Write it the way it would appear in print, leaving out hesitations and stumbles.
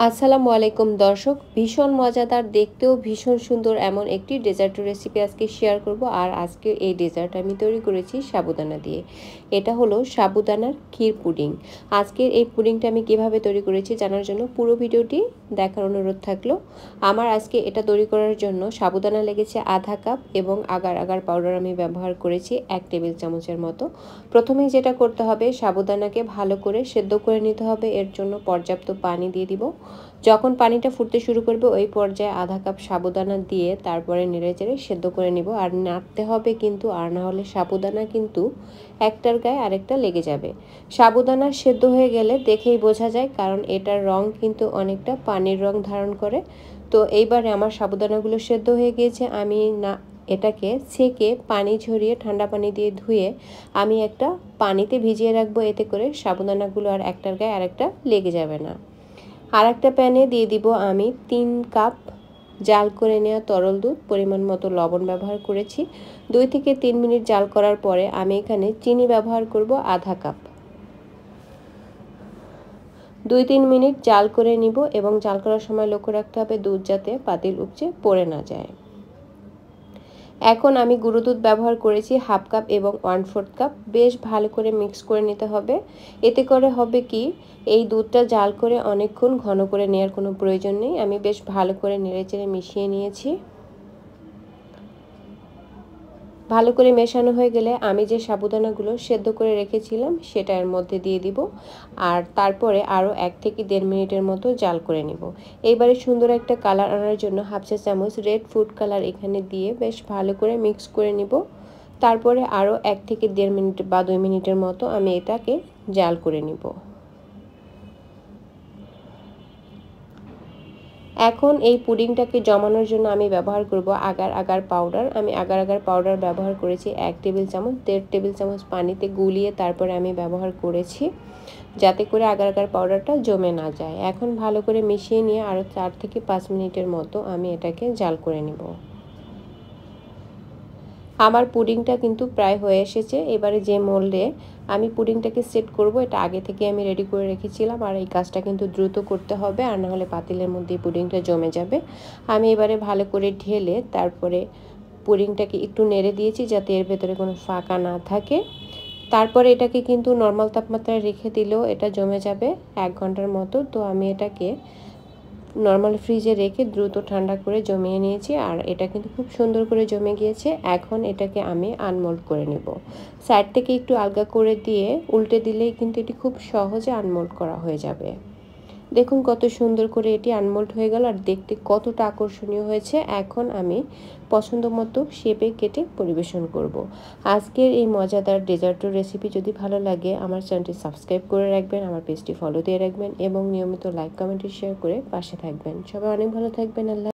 আসসালামু আলাইকুম দর্শক, ভীষণ মজাদার, দেখতেও ভীষণ সুন্দর এমন একটি ডেজার্ট রেসিপি আজকে শেয়ার করব। আর আজকে এই ডেজার্ট আমি তৈরি করেছি সাবুদানা দিয়ে। এটা হলো সাবুদানার ক্ষীর পুডিং। আজকের এই পুডিংটা আমি কিভাবে তৈরি করেছি জানার জন্য পুরো ভিডিওটি দেখার অনুরোধ থাকলো। আমার আজকে এটা তৈরি করার জন্য সাবুদানা লেগেছে আধা কাপ এবং আগার আগার পাউডার আমি ব্যবহার করেছি 1 টেবিল চামচের মতো। প্রথমেই যেটা করতে হবে, সাবুদানাকে ভালো করে সেদ্ধ করে নিতে হবে। এর জন্য পর্যাপ্ত পানি দিয়ে দিব। যখন পানিটা ফুটতে শুরু করবে ওই পর্যায়ে আধা কাপ সাবুদানা দিয়ে তারপরে নেড়েচেড়ে সেদ্ধ করে নিব। আর নাড়তে হবে কিন্তু, আর না হলে সাবুদানা কিন্তু একটার গায়ে আরেকটা লেগে যাবে। সাবুদানা সেদ্ধ হয়ে গেলে দেখেই বোঝা যায়, কারণ এটার রং কিন্তু অনেকটা পানির রং ধারণ করে। তো এইবারে আমার সাবুদানাগুলো সেদ্ধ হয়ে গিয়েছে। আমি এটাকে ছেঁকে পানি ঝরিয়ে ঠান্ডা পানি দিয়ে ধুয়ে আমি একটা পানিতে ভিজিয়ে রাখবো। এতে করে সাবুদানাগুলো আর একটার গায়ে আরেকটা লেগে যাবে না। আর একটা প্যানে দিয়ে দিব আমি 3 কাপ জাল করে নেওয়া তরল দুধ। পরিমাণ মতো লবণ ব্যবহার করেছি। 2 থেকে 3 মিনিট জাল করার পরে আমি এখানে চিনি ব্যবহার করব আধা কাপ। 2-3 মিনিট জাল করে নিব এবং জাল করার সময় লক্ষ্য রাখতে হবে দুধ যাতে পাতিল উপচে পড়ে না যায়। এখন আমি গুঁড়ো দুধ ব্যবহার করেছি হাফ কাপ এবং 1/4 কাপ। বেশ ভালো করে মিক্স করে নিতে হবে। এতে করে হবে কি, এই দুধটা জাল করে অনেকক্ষণ ঘন করে নেওয়ার কোনো প্রয়োজন নেই। আমি বেশ ভালো করে নেড়েচেড়ে মিশিয়ে নিয়েছি। ভালো করে মেশানো হয়ে গেলে আমি যে সাবুদানাগুলো সেদ্ধ করে রেখেছিলাম সেটা এর মধ্যে দিয়ে দিব। আর তারপরে আরও 1 থেকে 1.5 মিনিটের মতো জাল করে নিব। এইবারে সুন্দর একটা কালার আনার জন্য হাফ চা চামচ রেড ফুড কালার এখানে দিয়ে বেশ ভালো করে মিক্স করে নিব। তারপরে আরও 1 থেকে 1.5 মিনিট বা 2 মিনিটের মতো আমি এটাকে জাল করে নিব। এখন এই পুডিংটাকে জমানোর জন্য আমি ব্যবহার করব আগার আগার পাউডার। আমি আগার আগার পাউডার ব্যবহার করেছি 1 টেবিল চামচ। 1.5 টেবিল চামচ পানিতে গুলিয়ে তারপরে আমি ব্যবহার করেছি, যাতে করে আগার আগার পাউডারটা জমে না যায়। এখন ভালো করে মিশিয়ে নিয়ে আরও 4 থেকে 5 মিনিটের মতো আমি এটাকে জাল করে নেব। আমার পুডিংটা কিন্তু প্রায় হয়ে এসেছে। এবারে যে মোল্ডে আমি পুডিংটাকে সেট করব, এটা আগে থেকে আমি রেডি করে রেখেছিলাম। আর এই কাজটা কিন্তু দ্রুত করতে হবে, আর না হলে পাতিলের মধ্যে পুডিংটা জমে যাবে। আমি এবারে ভালো করে ঢেলে তারপরে পুডিংটাকে একটু নেড়ে দিয়েছি যাতে এর ভেতরে কোনো ফাঁকা না থাকে। তারপরে এটাকে কিন্তু নর্মাল তাপমাত্রায় রেখে দিলেও এটা জমে যাবে 1 ঘন্টার মতো। তো আমি এটাকে নর্মাল ফ্রিজে রেখে দ্রুত ঠান্ডা করে জমিয়ে নিয়েছি। আর এটা কিন্তু খুব সুন্দর করে জমে গিয়েছে। এখন এটাকে আমি আনমোল্ড করে নেব। সাইড থেকে একটু আলগা করে দিয়ে উল্টে দিলেই কিন্তু এটি খুব সহজে আনমোল্ড করা হয়ে যাবে। দেখুন কত সুন্দর করে এটি আনমোল্ড হয়ে গেল, আর দেখতে কতটা আকর্ষণীয় হয়েছে। এখন আমি পছন্দ মতো শেপে কেটে পরিবেশন করব। আজকের এই মজাদার ডেজার্টের রেসিপি যদি ভালো লাগে আমার চ্যানেলটি সাবস্ক্রাইব করে রাখবেন, আমার পেজটি ফলো দিয়ে রাখবেন এবং নিয়মিত লাইক কমেন্ট শেয়ার করে পাশে থাকবেন। সবাই অনেক ভালো থাকবেন। আল্লাহ।